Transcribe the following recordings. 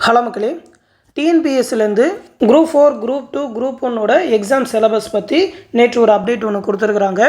Hello மக்களே, டிஎன்பிஎஸ்சிலேருந்து group 4 group 2 group 1ஓட எக்ஸாம் சிலபஸ் பற்றி நேற்று ஒரு அப்டேட் ஒன்று கொடுத்துருக்குறாங்க.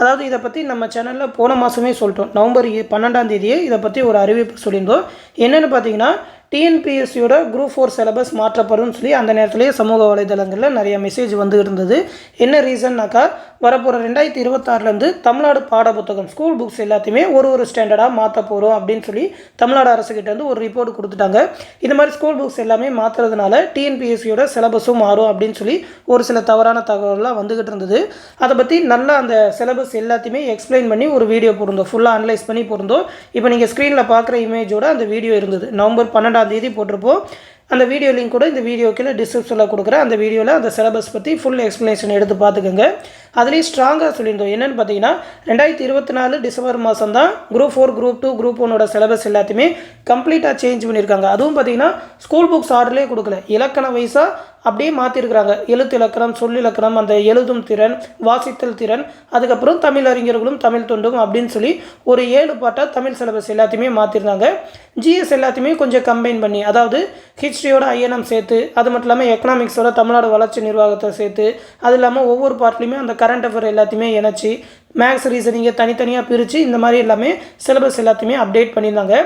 அதாவது இதை பற்றி நம்ம சேனலில் போன மாதமே சொல்லிட்டோம். நவம்பர் 12ஆம் தேதியே இதை பற்றி ஒரு அறிவிப்பு சொல்லியிருந்தோம். என்னென்னு பார்த்தீங்கன்னா, டிஎன்பிஎஸ்சியோட குரூப் 4 சிலபஸ் மாற்றப்படும் சொல்லி அந்த நேரத்திலேயே சமூக வலைதளங்களில் நிறைய மெசேஜ் வந்து இருந்தது. என்ன ரீசன்னாக்கா, வரப்போகிற 2026லேருந்து தமிழ்நாடு பாடப்புத்தகம் ஸ்கூல் புக்ஸ் எல்லாத்தையுமே ஒரு ஸ்டாண்டர்டாக மாற்ற போகிறோம் அப்படின்னு சொல்லி தமிழ்நாடு அரசுக்கிட்டேருந்து ஒரு ரிப்போர்ட் கொடுத்துட்டாங்க. இந்த மாதிரி ஸ்கூல் புக்ஸ் எல்லாமே மாற்றுறதுனால டிஎன்பிஎஸ்சியோட சிலபஸும் மாறும் அப்படின்னு சொல்லி ஒரு சில தவறான தகவல்லாம் வந்துக்கிட்டு இருந்தது. அதை பற்றி நல்லா அந்த சிலபஸ் எல்லாத்தையுமே எக்ஸ்பிளைன் பண்ணி ஒரு வீடியோ போட்டிருந்தோம், ஃபுல்லாக அனலைஸ் பண்ணி போட்டிருந்தோம். இப்போ நீங்கள் ஸ்க்ரீனில் பார்க்குற இமேஜோட அந்த வீடியோ இருந்தது. நவம்பர் 12ஆம் தேதி போட்டிருப்போம். அந்த வீடியோ லிங்க் கூட இந்த வீடியோ கீழே டிஸ்கிரிப்ஷனில் கொடுக்குறேன். அந்த வீடியோவில் அந்த சிலபஸ் பற்றி ஃபுல் எக்ஸ்ப்ளனேஷன் எடுத்து பார்த்துக்கோங்க. அதுலேயே ஸ்ட்ராங்காக சொல்லியிருந்தோம். என்னென்னு பார்த்தீங்கன்னா, 2024 டிசம்பர் மாதம் தான் குரூப் 4 குரூப் 2 குரூப் 1ஓட சிலபஸ் எல்லாத்தையுமே கம்ப்ளீட்டாக சேஞ்ச் பண்ணியிருக்காங்க. அதுவும் பார்த்தீங்கன்னா ஸ்கூல் புக்ஸ் ஆர்டர்லேயே கொடுக்கல, இலக்கண வைஸாக அப்படியே மாற்றிருக்கிறாங்க. எழுத்து இலக்கணம், சொல்லிலக்கணம், அந்த எழுதும் திறன், வாசித்தல் திறன், அதுக்கப்புறம் தமிழ் அறிஞர்களும் தமிழ் தொண்டும் அப்படின்னு சொல்லி ஒரு 7 பாட்டாக தமிழ் சிலபஸ் எல்லாத்தையுமே மாற்றிருந்தாங்க. ஜிஎஸ் எல்லாத்தையுமே கொஞ்சம் கம்பைன் பண்ணி, அதாவது ஹிஸ்ட்ரியோட ஐஎன்எம் சேர்த்து, அது மட்டும் இல்லாமல் எக்கனாமிக்ஸோட தமிழ்நாடு வளர்ச்சி நிர்வாகத்தை சேர்த்து, அது இல்லாமல் ஒவ்வொரு பார்ட்லையுமே அந்த கரண்ட் அஃபேர் எல்லாத்தையுமே இணைச்சி, மேக்ஸ் ரீசனிங்கை தனித்தனியாக பிரித்து இந்த மாதிரி எல்லாமே சிலபஸ் எல்லாத்தையுமே அப்டேட் பண்ணியிருந்தாங்க.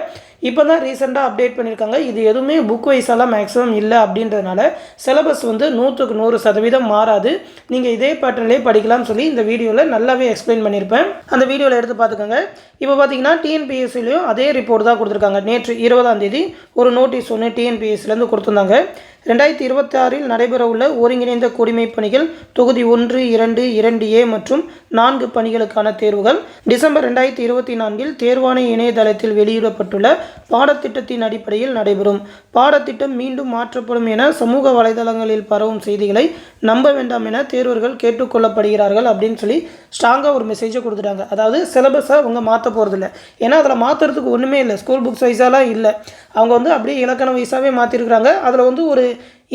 இப்போ தான் ரீசெண்டாக அப்டேட் பண்ணியிருக்காங்க. இது எதுவுமே புக் வைஸெல்லாம் மேக்ஸிமம் இல்லை அப்படின்றதுனால சிலபஸ் வந்து 100க்கு 100% மாறாது. நீங்கள் இதே பேட்டர்ன்லேயே படிக்கலாம்னு சொல்லி இந்த வீடியோவில் நல்லாவே எக்ஸ்பிளைன் பண்ணியிருப்பேன். அந்த வீடியோவில் எடுத்து பார்த்துக்கோங்க. இப்போ பார்த்தீங்கன்னா டிஎன்பிஎஸ்சிலையும் அதே ரிப்போர்ட் தான் கொடுத்துருக்காங்க. நேற்று 20ஆம் தேதி ஒரு நோட்டீஸ் ஒன்று டிஎன்பிஎஸ்சிலேருந்து கொடுத்துருந்தாங்க. 2026 நடைபெற உள்ள ஒருங்கிணைந்த குடிமைப் பணிகள் தொகுதி 1, 2, 2A மற்றும் 4 பணிகளுக்கான தேர்வுகள் டிசம்பர் 2024 தேர்வாணை இணையதளத்தில் வெளியிடப்பட்டுள்ள பாடத்திட்டத்தின் அடிப்படையில் நடைபெறும். பாடத்திட்டம் மீண்டும் மாற்றப்படும் என சமூக வலைதளங்களில் பரவும் செய்திகளை நம்ப வேண்டாம் என தேர்வர்கள் கேட்டுக்கொள்ளப்படுகிறார்கள் அப்படின்னு சொல்லி ஸ்ட்ராங்காக ஒரு மெசேஜை கொடுத்துட்டாங்க. அதாவது சிலபஸை அவங்க மாற்ற போகிறதில்ல. ஏன்னா அதில் மாற்றுறதுக்கு ஒன்றுமே இல்லை, ஸ்கூல் புக்ஸ் வைஸாலாம் இல்லை. அவங்க வந்து அப்படியே இலக்கண வைஸாகவே மாற்றிருக்கிறாங்க. அதில் வந்து ஒரு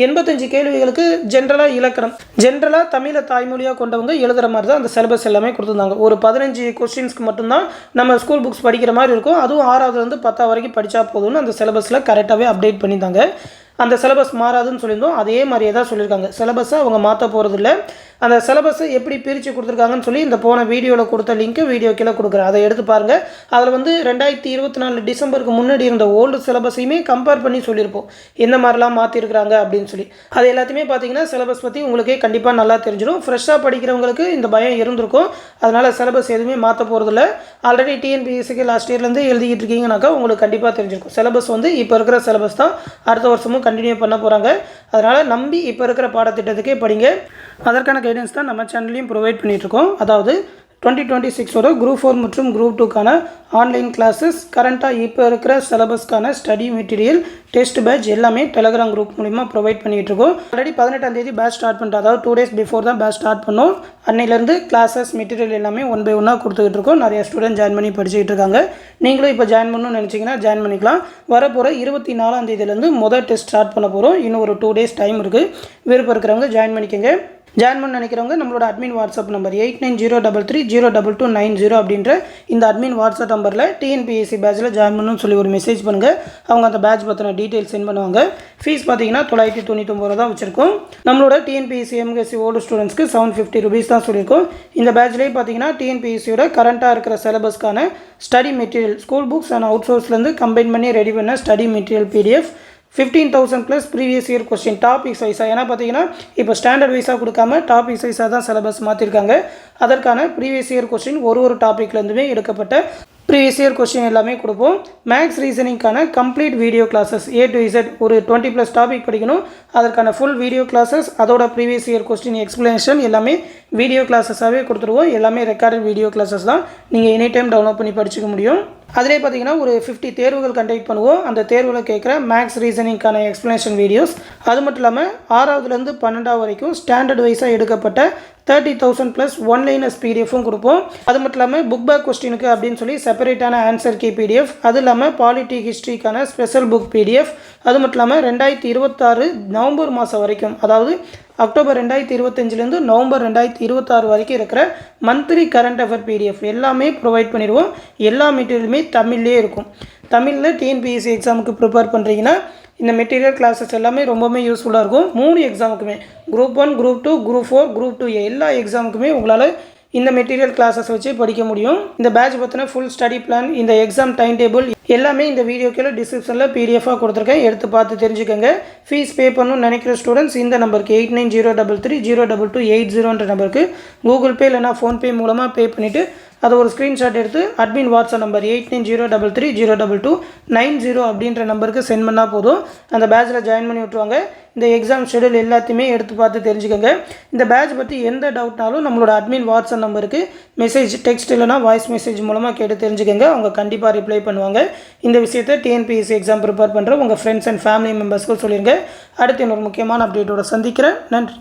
85 கேள்விகளுக்கு ஜென்ரலாக தமிழை தாய்மொழியாக கொண்டவங்க எழுதுகிற மாதிரி தான் அந்த சிலபஸ் எல்லாமே கொடுத்துருந்தாங்க. ஒரு 15 கொஸ்டின்ஸ்க்கு மட்டும்தான் நம்ம ஸ்கூல் புக்ஸ் படிக்கிற மாதிரி இருக்கும். அதுவும் 6ஆவதுலேருந்து 10ஆவது வரைக்கும் படித்தா போதும்னு அந்த சிலபஸில் கரெக்டாகவே அப்டேட் பண்ணியிருந்தாங்க. அந்த சிலபஸ் மாறாதுன்னு சொல்லியிருந்தோம். அதே மாதிரியே தான் சொல்லியிருக்காங்க. சிலபஸை அவங்க மாற்ற போகிறதில்ல. அந்த சிலபஸை எப்படி பிரித்து கொடுத்துருக்காங்கன்னு சொல்லி இந்த போன வீடியோவில் கொடுத்த லிங்க்கு வீடியோ கீழே கொடுக்குறேன், அதை எடுத்து பாருங்கள். அதில் வந்து 2024 டிசம்பருக்கு முன்னாடி இருந்த ஓல்டு சிலபஸையுமே கம்பேர் பண்ணி சொல்லியிருப்போம், எந்த மாதிரிலாம் மாற்றிருக்கிறாங்க அப்படின்னு சொல்லி. அது எல்லாத்தையுமே பார்த்தீங்கன்னா சிலபஸ் பற்றி உங்களுக்கே கண்டிப்பாக நல்லா தெரிஞ்சிடும். ஃப்ரெஷ்ஷாக படிக்கிறவங்களுக்கு இந்த பயம் இருந்திருக்கும். அதனால் சிலபஸ் எதுவுமே மாற்ற போகிறதில்ல. ஆல்ரெடி டிஎன்பிஎஸ்சிக்கு லாஸ்ட் இயர்லேருந்து எழுதிக்கிட்டு இருக்கீங்கன்னாக்கா உங்களுக்கு கண்டிப்பாக தெரிஞ்சிருக்கும். சிலபஸ் வந்து இப்போ இருக்கிற சிலபஸ் தான் அடுத்த வருஷமும் கண்டினியூ பண்ண போகிறாங்க. அதனால் நம்பி இப்போ இருக்கிற பாடத்திட்டத்துக்கே படிங்க. அதற்கான கைடன்ஸ் தான் நம்ம சேனல்லையும் ப்ரொவைட் பண்ணிகிட்ருக்கோம். அதாவது 2026ஓட குரூப் 4 மற்றும் குரூப் 2க்கான ஆன்லைன் கிளாஸஸ், கரண்ட்டாக இப்போ இருக்கிற சிலபஸ்க்கான ஸ்டடி மெட்டீரியல், டெஸ்ட் பேட்ச் எல்லாமே டெலகிராம் குரூப் மூலிமா ப்ரொவைட் பண்ணிகிட்ருக்கோம். ஆல்ரெடி 18ஆம் தேதி பேட்ச் ஸ்டார்ட் பண்ணிட்டோம். அதாவது 2 days பிஃபோர் தான் பேட்ச் ஸ்டார்ட் பண்ணோம். அன்னையிலேருந்து கிளாஸஸ் மெட்டீரியல் எல்லாமே 1 by 1 கொடுத்துக்கிட்டு இருக்கோம். நிறைய ஸ்டூடெண்ட் ஜாயின் பண்ணி படிச்சுக்கிட்டு இருக்காங்க. நீங்களும் இப்போ ஜாயின் பண்ணணும்னு நினச்சிங்கன்னா ஜாயின் பண்ணிக்கலாம். வரப்போகிற 24ஆம் தேதியிலேருந்து முதல் டெஸ்ட் ஸ்டார்ட் பண்ண போகிறோம். இன்னும் ஒரு 2 days டைம் இருக்குது. விருப்பம் இருக்கிறவங்க ஜாயின் பண்ணிக்கோங்க. ஜாயின் பண்ண நினைக்கிறவங்க நம்மளோட அட்மின் வாட்ஸ்அப் நம்பர் 8903302290 அப்படின்ற இந்த அட்மின் வாட்ஸ்அப் நம்பரில் டிஎன்பிஎஸ்சி பேட்சில் ஜாயின் பண்ணணும்னு சொல்லி ஒரு மெசேஜ் பண்ணுங்கள். அவங்க அந்த பேட்ச் பற்றின டீட்டெயில்ஸ் சென்ட் பண்ணுவாங்க. ஃபீஸ் பார்த்தீங்கன்னா 999 தான் வச்சுருக்கோம். நம்மளோட டிஎன்பிஎஸ்சி எம்எஸ்சி ஓல்டு ஸ்டூடெண்ட்ஸ்க்கு 750 rupees தான் சொல்லியிருக்கோம். இந்த பேட்ச்லேயே பார்த்தீங்கன்னா டிஎன்பிஎஸ்சியோட கரண்ட்டாக இருக்கிற சிலபஸ்க்கான study material, school books and அவுட் சோர்ஸ்லேருந்து கம்பைன் பண்ணி ரெடி பண்ண study material PDF 15,000 + previous year question topics வைஸாக. ஏன்னா பார்த்தீங்கன்னா இப்போ ஸ்டாண்டர்ட் வைஸாக கொடுக்காம டாபிக்ஸ் வைஸாக தான் சிலபஸ் மாற்றிருக்காங்க. அதற்கான ப்ரீவியஸ் இயர் கொஸ்டின் ஒரு டாப்பிக்லேருந்துமே எடுக்கப்பட்ட ப்ரீவியஸ் இயர் கொஸ்டின் எல்லாமே கொடுப்போம். மேக்ஸ் ரீசனிங்கான complete video classes A to Z ஒரு 20+ டாபிக் படிக்கணும். அதற்கான ஃபுல் வீடியோ கிளாஸஸ், அதோட ப்ரீவியஸ் இயர் கொஸ்டின் எக்ஸ்ப்ளனேஷன் எல்லாமே வீடியோ கிளாஸஸாகவே கொடுத்துருவோம். எல்லாமே ரெக்கார்டட் வீடியோ கிளாஸஸ் தான். நீங்கள் எனி டைம் டவுன்லோட் பண்ணி படிச்சுக்க முடியும். அதிலே பார்த்தீங்கன்னா ஒரு 50 தேர்வுகள் கண்டக்ட் பண்ணுவோம். அந்த தேர்வில் கேட்குற மேக்ஸ் ரீசனிங்கான எக்ஸ்ப்ளனேஷன் வீடியோஸ், அது மட்டும் இல்லாமல் 6ஆவதுலேருந்து 12ஆவது வரைக்கும் ஸ்டாண்டர்ட் வைஸாக எடுக்கப்பட்ட 30,000 + ஒன்லைனர்ஸ் PDFும் கொடுப்போம். அது மட்டும் இல்லாமல் புக் பேக் கொஸ்டினுக்கு அப்படின்னு சொல்லி செப்பரேட்டான ஆன்சர் கீ PDF, அது இல்லாமல் பாலிட்டி ஹிஸ்ட்ரிக்கான ஸ்பெஷல் புக் PDF, அது மட்டும் இல்லாமல் 2026 நவம்பர் மாதம் வரைக்கும், அதாவது அக்டோபர் 2025லேருந்து நவம்பர் 2026 வரைக்கும் இருக்கிற மந்த்லி கரண்ட் அஃபேர் PDF எல்லாமே ப்ரொவைட் பண்ணிடுவோம். எல்லா மெட்டீரியலுமே தமிழ்லேயே இருக்கும். தமிழில் டிஎன்பிஎஸ்சி எக்ஸாமுக்கு ப்ரிப்பேர் பண்ணுறீங்கன்னா இந்த மெட்டீரியல் கிளாஸஸ் எல்லாமே ரொம்பவுமே யூஸ்ஃபுல்லாக இருக்கும். 3 எக்ஸாமுக்குமே group 1, group 2, group 4, group 2A எல்லா எக்ஸாமுக்குமே உங்களால் இந்த மெட்டீரியல் கிளாஸஸ் வச்சு படிக்க முடியும். இந்த பேட்ச் பற்றின ஃபுல் ஸ்டடி பிளான், இந்த எக்ஸாம் டைம் டேபிள் எல்லாமே இந்த வீடியோ கீழே டிஸ்கிரிப்ஷனில் பிடிஎஃபாக கொடுத்துருக்கேன். எடுத்து பார்த்து தெரிஞ்சுக்கோங்க. ஃபீஸ் பே பண்ணணும்னு நினைக்கிற ஸ்டூடெண்ட்ஸ் இந்த நம்பருக்கு 89033080 நம்பருக்கு கூகுள் பே இல்லைனா ஃபோன்பே மூலமாக பே பண்ணிவிட்டு அதை ஒரு ஸ்க்ரீன்ஷாட் எடுத்து அட்மின் வாட்ஸ்அப் நம்பர் 89033029 அப்படின்ற நம்பருக்கு சென்ட் பண்ணால் போதும். அந்த பேட்சில் ஜாயின் பண்ணி விட்ருவாங்க. இந்த எக்ஸாம் ஷெடியூல் எல்லாத்தையுமே எடுத்து பார்த்து தெரிஞ்சுக்கோங்க. இந்த பேட்ச் பற்றி எந்த டவுட்னாலும் நம்மளோட அட்மின் வாட்ஸ்அப் நம்பருக்கு மெசேஜ், டெக்ஸ்ட் இல்லைனா வாய்ஸ் மெசேஜ் மூலமாக கேட்டு தெரிஞ்சுக்கோங்க. அவங்க கண்டிப்பாக ரிப்ளை பண்ணுவாங்க. இந்த விஷயத்தை டிஎன்பிஎஸ்சி எக்ஸாம் ப்ரிப்பேர் பண்ணுற உங்கள் ஃப்ரெண்ட்ஸ் அண்ட் ஃபேமிலி மெம்பர்ஸ்க்கு சொல்லிடுங்க. அடுத்து இன்னொரு முக்கியமான அப்டேட்டோட சந்திக்கிறேன். நன்றி.